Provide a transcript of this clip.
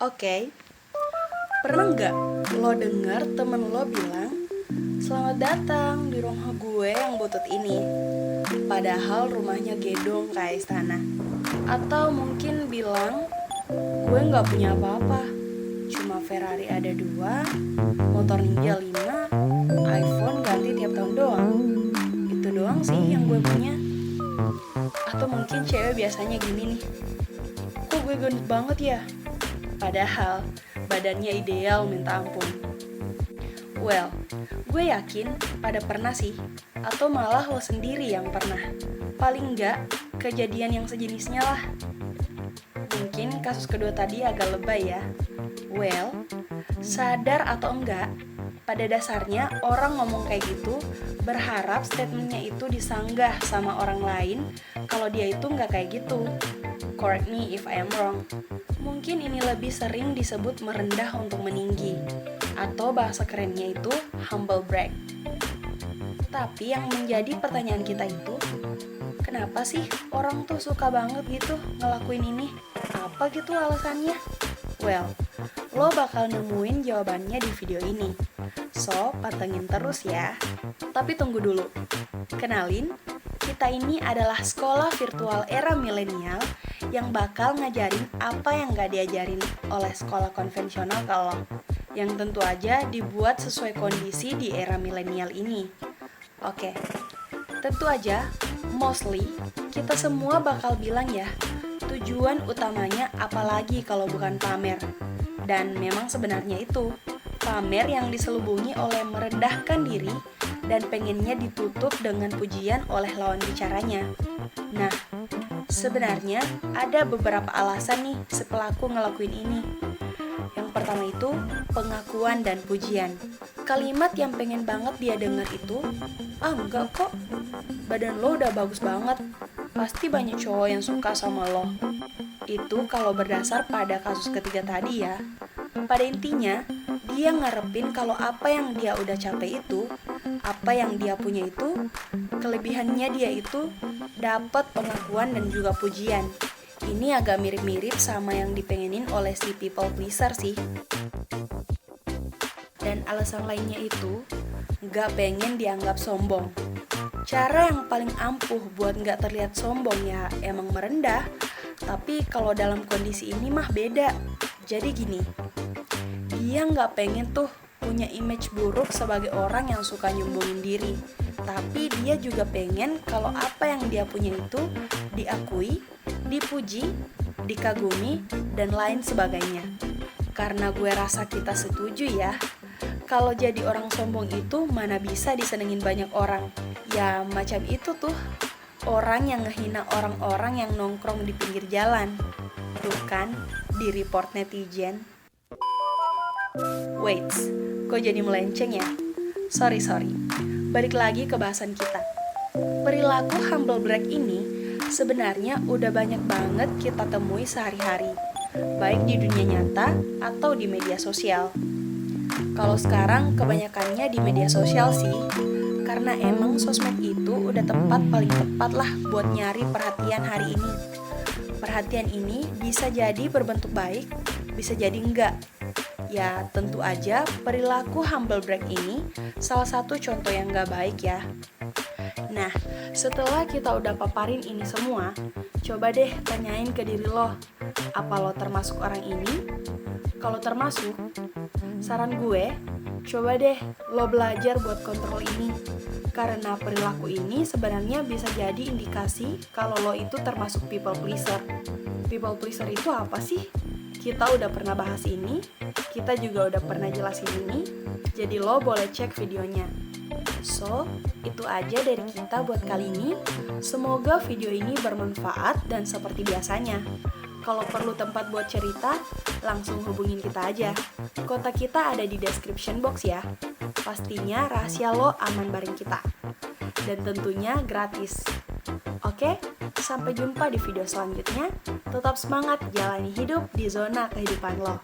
Oke, pernah nggak lo denger temen lo bilang, "Selamat datang di rumah gue yang butut ini." Padahal rumahnya gedong kayak istana. Atau mungkin bilang, "Gue nggak punya apa-apa, cuma Ferrari ada 2, motor Ninja 5, iPhone ganti tiap tahun doang. Itu doang sih yang gue punya." Atau mungkin cewek biasanya gini nih, "Kok gue gendut banget ya?" Padahal badannya ideal minta ampun. Well, gue yakin pada pernah sih, atau malah lo sendiri yang pernah. Paling enggak, kejadian yang sejenisnya lah. Mungkin kasus kedua tadi agak lebay ya. Well, sadar atau enggak, pada dasarnya orang ngomong kayak gitu berharap statementnya itu disanggah sama orang lain kalau dia itu nggak kayak gitu. Correct me if I am wrong. Mungkin ini lebih sering disebut merendah untuk meninggi, atau bahasa kerennya itu humble brag. Tapi yang menjadi pertanyaan kita itu, kenapa sih orang tuh suka banget gitu ngelakuin ini? Apa gitu alasannya? Well, lo bakal nemuin jawabannya di video ini. So, pantengin terus ya. Tapi tunggu dulu. Kenalin, kita ini adalah sekolah virtual era milenial yang bakal ngajarin apa yang gak diajarin oleh sekolah konvensional ke lo. Yang tentu aja dibuat sesuai kondisi di era milenial ini. Oke, tentu aja, mostly, kita semua bakal bilang ya, tujuan utamanya apalagi kalau bukan pamer. Dan memang sebenarnya itu, pamer yang diselubungi oleh merendahkan diri dan pengennya ditutup dengan pujian oleh lawan bicaranya. Nah, sebenarnya ada beberapa alasan nih si pelaku ngelakuin ini. Yang pertama itu, pengakuan dan pujian. Kalimat yang pengen banget dia denger itu, "Ah enggak kok, badan lo udah bagus banget, pasti banyak cowok yang suka sama lo." Itu kalau berdasar pada kasus ketiga tadi ya. Pada intinya, dia ngarepin kalau apa yang dia udah capai itu, apa yang dia punya itu, kelebihannya dia itu dapat pengakuan dan juga pujian. Ini agak mirip-mirip sama yang dipengenin oleh si people pleaser sih. Dan alasan lainnya itu, gak pengen dianggap sombong. Cara yang paling ampuh buat gak terlihat sombong ya emang merendah, tapi kalau dalam kondisi ini mah beda. Jadi gini, dia gak pengen tuh punya image buruk sebagai orang yang suka nyombongin diri. Tapi dia juga pengen kalau apa yang dia punya itu diakui, dipuji, dikagumi, dan lain sebagainya. Karena gue rasa kita setuju ya, kalau jadi orang sombong itu mana bisa disenengin banyak orang. Ya macam itu tuh, orang yang ngehina orang-orang yang nongkrong di pinggir jalan. Tuh kan, di report netizen. Wait, kok jadi melenceng ya? Sorry. Balik lagi ke bahasan kita. Perilaku humble brag ini sebenarnya udah banyak banget kita temui sehari-hari, baik di dunia nyata atau di media sosial. Kalau sekarang kebanyakannya di media sosial sih, karena emang sosmed itu udah tempat paling tepat lah buat nyari perhatian hari ini. Perhatian ini bisa jadi berbentuk baik, bisa jadi enggak. Ya tentu aja perilaku humble brag ini salah satu contoh yang gak baik ya. Nah, setelah kita udah paparin ini semua, coba deh tanyain ke diri lo, apa lo termasuk orang ini? Kalau termasuk, saran gue, coba deh lo belajar buat kontrol ini. Karena perilaku ini sebenarnya bisa jadi indikasi kalau lo itu termasuk people pleaser. People pleaser itu apa sih? Kita udah pernah bahas ini, kita juga udah pernah jelasin ini, jadi lo boleh cek videonya. So, itu aja dari kita buat kali ini. Semoga video ini bermanfaat dan seperti biasanya, kalau perlu tempat buat cerita, langsung hubungin kita aja. Kontak kita ada di description box ya. Pastinya rahasia lo aman bareng kita. Dan tentunya gratis. Oke, sampai jumpa di video selanjutnya. Tetap semangat jalani hidup di zona kehidupan lo.